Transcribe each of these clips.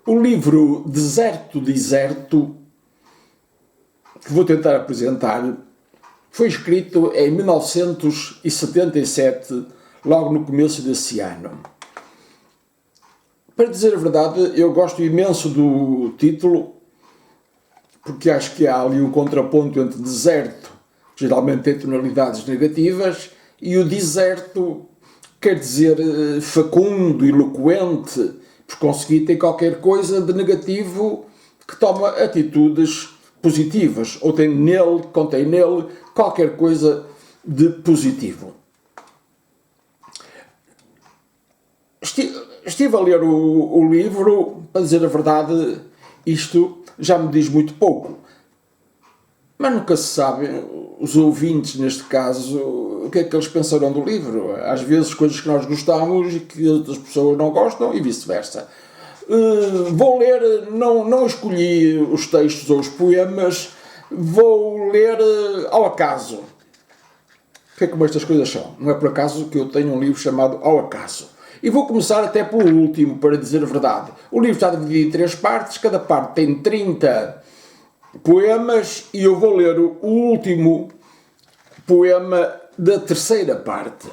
O livro Deserto, Deserto, que vou tentar apresentar, foi escrito em 1977, logo no começo desse ano. Para dizer a verdade, eu gosto imenso do título, porque acho que há ali um contraponto entre deserto, que geralmente tem tonalidades negativas, e o deserto quer dizer facundo, eloquente, por conseguir tem qualquer coisa de negativo que toma atitudes positivas, ou contém nele qualquer coisa de positivo. Estive a ler o livro, para dizer a verdade, isto já me diz muito pouco. Mas nunca se sabe, os ouvintes, neste caso, o que é que eles pensarão do livro. Às vezes coisas que nós gostamos e que outras pessoas não gostam e vice-versa. Vou ler, não escolhi os textos ou os poemas, vou ler ao acaso. O que é como estas coisas são? Não é por acaso que eu tenho um livro chamado Ao Acaso. E vou começar até pelo último, para dizer a verdade. O livro está dividido em 3 partes, cada parte tem 30 poemas e eu vou ler o último poema da terceira parte.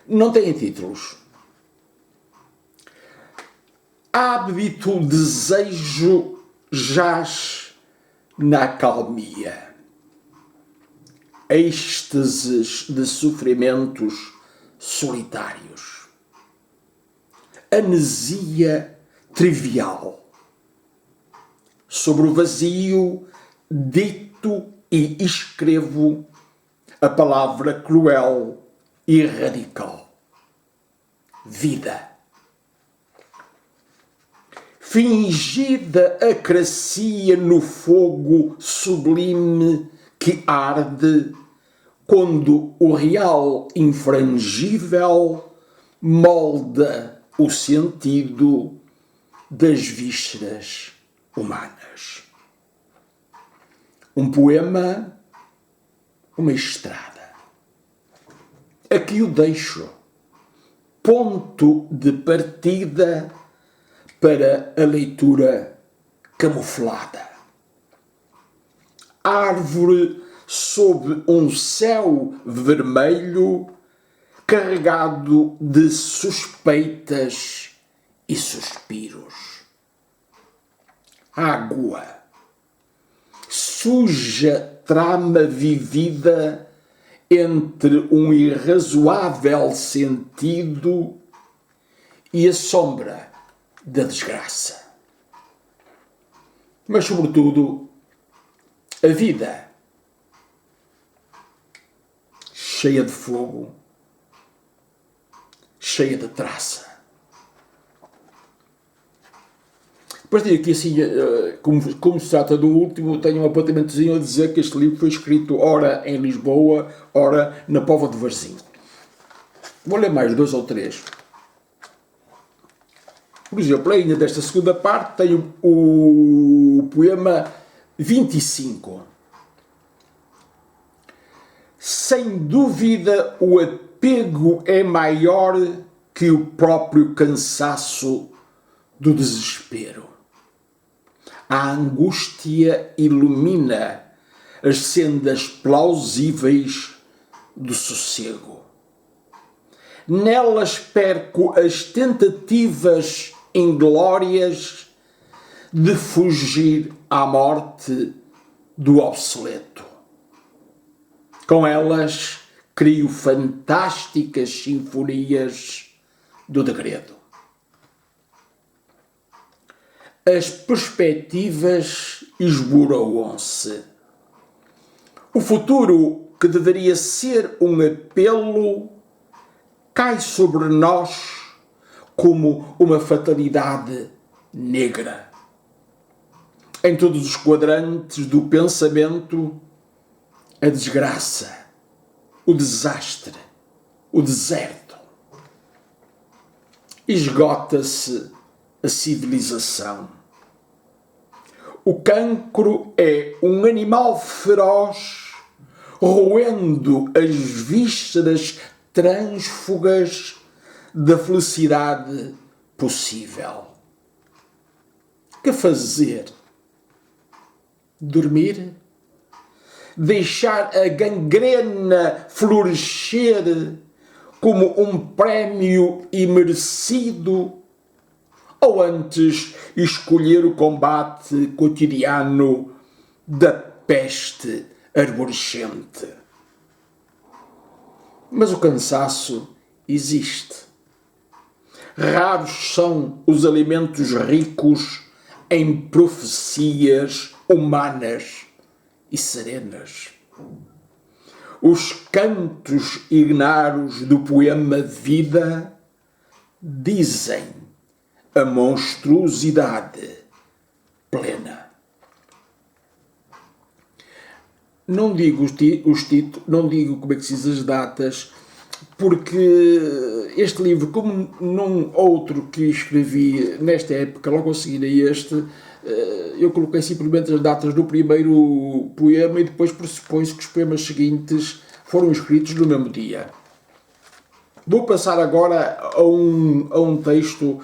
Não tem títulos. Hábito desejo jaz na acalmia. Êxtases de sofrimentos solitários. Anesia trivial. Sobre o vazio, dito e escrevo a palavra cruel e radical. Vida. Fingida acracia no fogo sublime que arde quando o real infrangível molda o sentido das vísceras humanas. Um poema, uma estrada. Aqui o deixo, ponto de partida para a leitura camuflada. Árvore sob um céu vermelho carregado de suspeitas e suspiros. Água, suja trama vivida entre um irrazoável sentido e a sombra da desgraça. Mas, sobretudo, a vida, cheia de fogo, cheia de traça. Depois tenho aqui assim, como se trata do último, tenho um apontamentozinho a dizer que este livro foi escrito ora em Lisboa, ora na Póvoa de Varzim. Vou ler mais 2 ou 3. Por exemplo, ainda desta segunda parte tenho o poema 25. Sem dúvida, o apego é maior que o próprio cansaço do desespero. A angústia ilumina as sendas plausíveis do sossego. Nelas perco as tentativas inglórias de fugir à morte do obsoleto. Com elas crio fantásticas sinfonias do degredo. As perspectivas esboroam-se. O futuro, que deveria ser um apelo, cai sobre nós como uma fatalidade negra. Em todos os quadrantes do pensamento, a desgraça, o desastre, o deserto. Esgota-se a civilização. O cancro é um animal feroz, roendo as vísceras trânsfugas da felicidade possível. Que fazer? Dormir? Deixar a gangrena florescer como um prémio imerecido? Ou antes escolher o combate cotidiano da peste arborescente? Mas o cansaço existe. Raros são os alimentos ricos em profecias humanas e serenas. Os cantos ignaros do poema Vida dizem a monstruosidade plena. Não digo os títulos, não digo como é que se diz as datas, porque este livro, como num outro que escrevi nesta época, logo a seguir a este, eu coloquei simplesmente as datas do primeiro poema e depois pressupõe-se que os poemas seguintes foram escritos no mesmo dia. Vou passar agora a um texto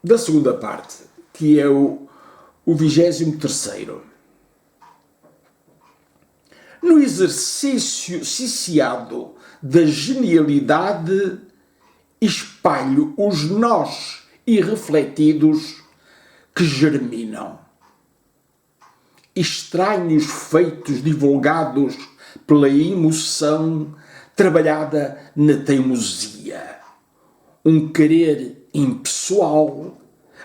da segunda parte, que é o 23º. No exercício ciciado da genialidade, espalho os nós irrefletidos que germinam. Estranhos feitos divulgados pela emoção trabalhada na teimosia. Um querer impessoal,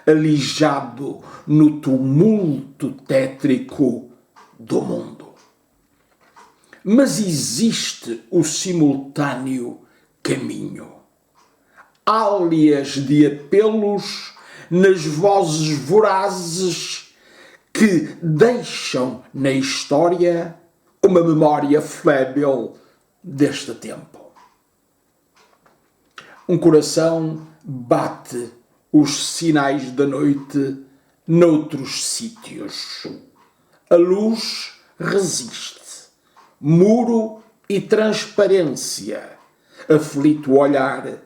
alijado no tumulto tétrico do mundo. Mas existe o simultâneo caminho. Álias de apelos nas vozes vorazes que deixam na história uma memória flébil deste tempo. Um coração bate os sinais da noite noutros sítios. A luz resiste. Muro e transparência, aflito olhar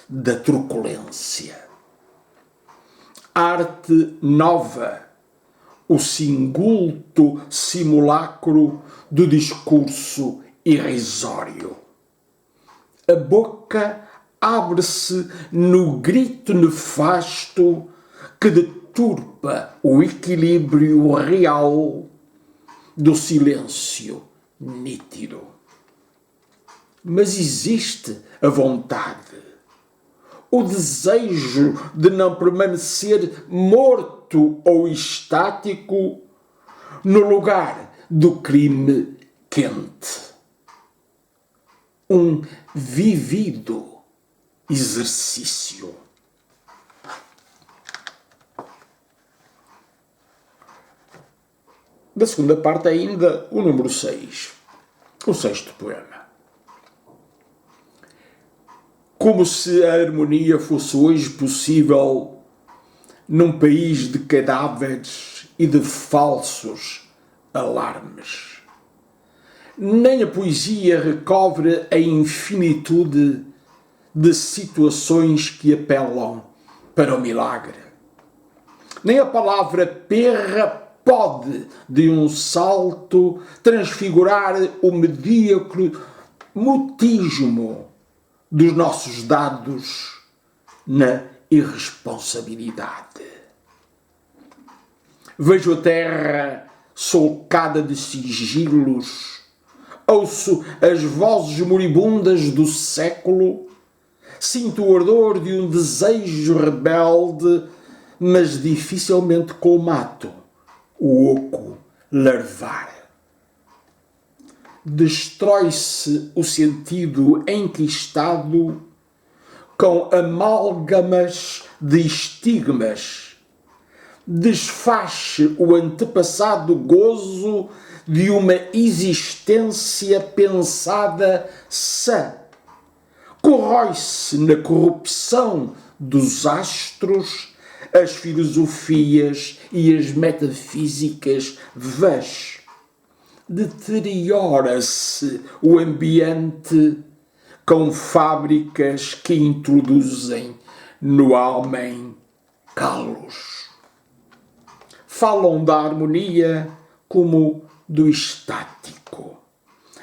da truculência. Arte nova, o singulto simulacro do discurso irrisório. A boca abre-se no grito nefasto que deturpa o equilíbrio real do silêncio nítido. Mas existe a vontade, o desejo de não permanecer morto ou estático no lugar do crime quente. Um vivido exercício. Da segunda parte ainda, o número 6, o 6º poema. Como se a harmonia fosse hoje possível num país de cadáveres e de falsos alarmes. Nem a poesia recobre a infinitude de situações que apelam para o milagre. Nem a palavra perra pode, de um salto, transfigurar o medíocre mutismo dos nossos dados na irresponsabilidade. Vejo a terra solcada de sigilos, ouço as vozes moribundas do século, sinto o ardor de um desejo rebelde, mas dificilmente colmato, o oco larvar. Destrói-se o sentido enquistado com amálgamas de estigmas. Desfaz-se o antepassado gozo de uma existência pensada sã. Corrói-se na corrupção dos astros as filosofias e as metafísicas vãs. Deteriora-se o ambiente com fábricas que introduzem no homem calos. Falam da harmonia como do estático,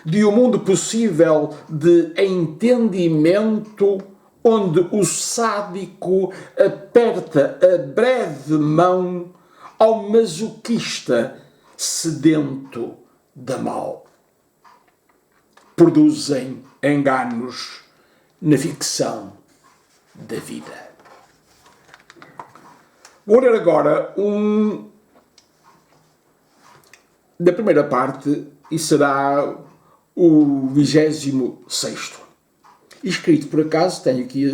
de um mundo possível de entendimento onde o sádico aperta a breve mão ao masoquista sedento da mal. Produzem enganos na ficção da vida. Vou ler agora da primeira parte e será o 26º. Escrito, por acaso, tenho aqui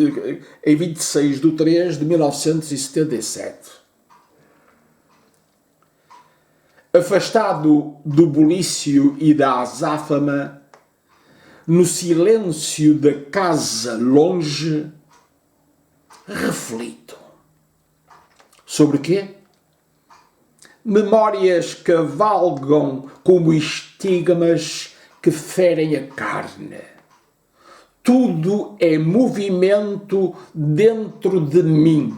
em 26/3/1977. Afastado do bulício e da azáfama, no silêncio da casa longe, reflito. Sobre quê? Memórias cavalgam como estigmas que ferem a carne. Tudo é movimento dentro de mim.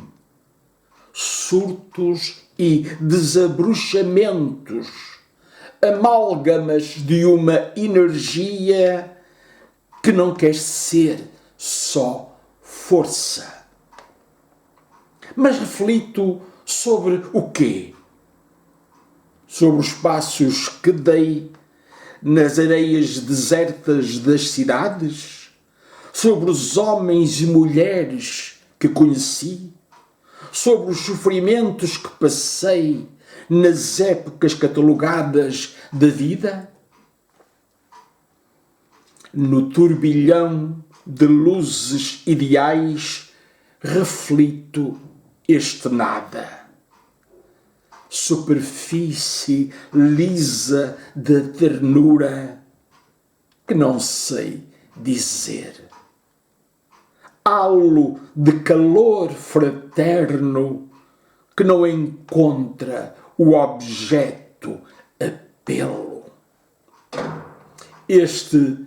Surtos e desabrochamento, amálgamas de uma energia que não quer ser só força. Mas reflito sobre o quê? Sobre os passos que dei nas areias desertas das cidades? Sobre os homens e mulheres que conheci? Sobre os sofrimentos que passei nas épocas catalogadas da vida? No turbilhão de luzes ideais, reflito este nada. Superfície lisa da ternura que não sei dizer. Halo de calor fraterno que não encontra o objeto apelo. Este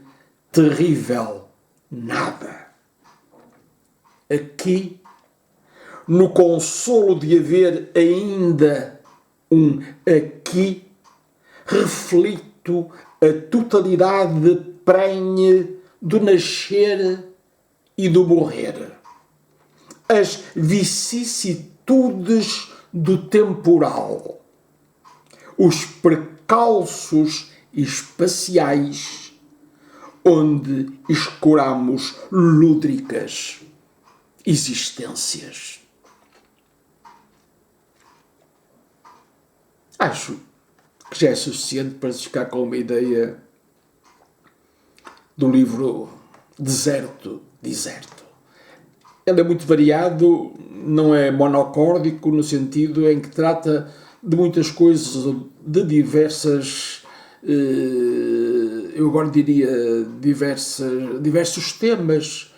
terrível nada. Aqui, no consolo de haver ainda um aqui, reflito a totalidade prenhe do nascer e do morrer, as vicissitudes do temporal, os percalços espaciais, onde escoramos lúdricas existências. Acho que já é suficiente para se ficar com uma ideia do livro Deserto. Ele é muito variado, não é monocórdico no sentido em que trata de muitas coisas, de diversas, eu agora diria diversos temas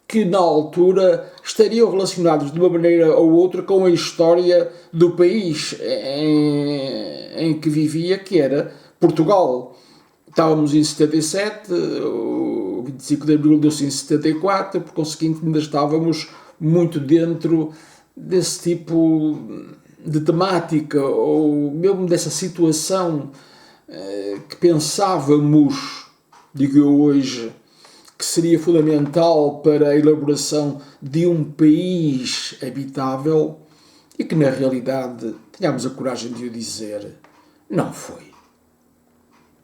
que na altura estariam relacionados de uma maneira ou outra com a história do país em que vivia, que era Portugal. Estávamos em 77, o 25 de Abril deu-se em 74, por conseguinte ainda estávamos muito dentro desse tipo de temática, ou mesmo dessa situação que pensávamos, digo eu hoje, que seria fundamental para a elaboração de um país habitável e que na realidade, tenhamos a coragem de o dizer, não foi.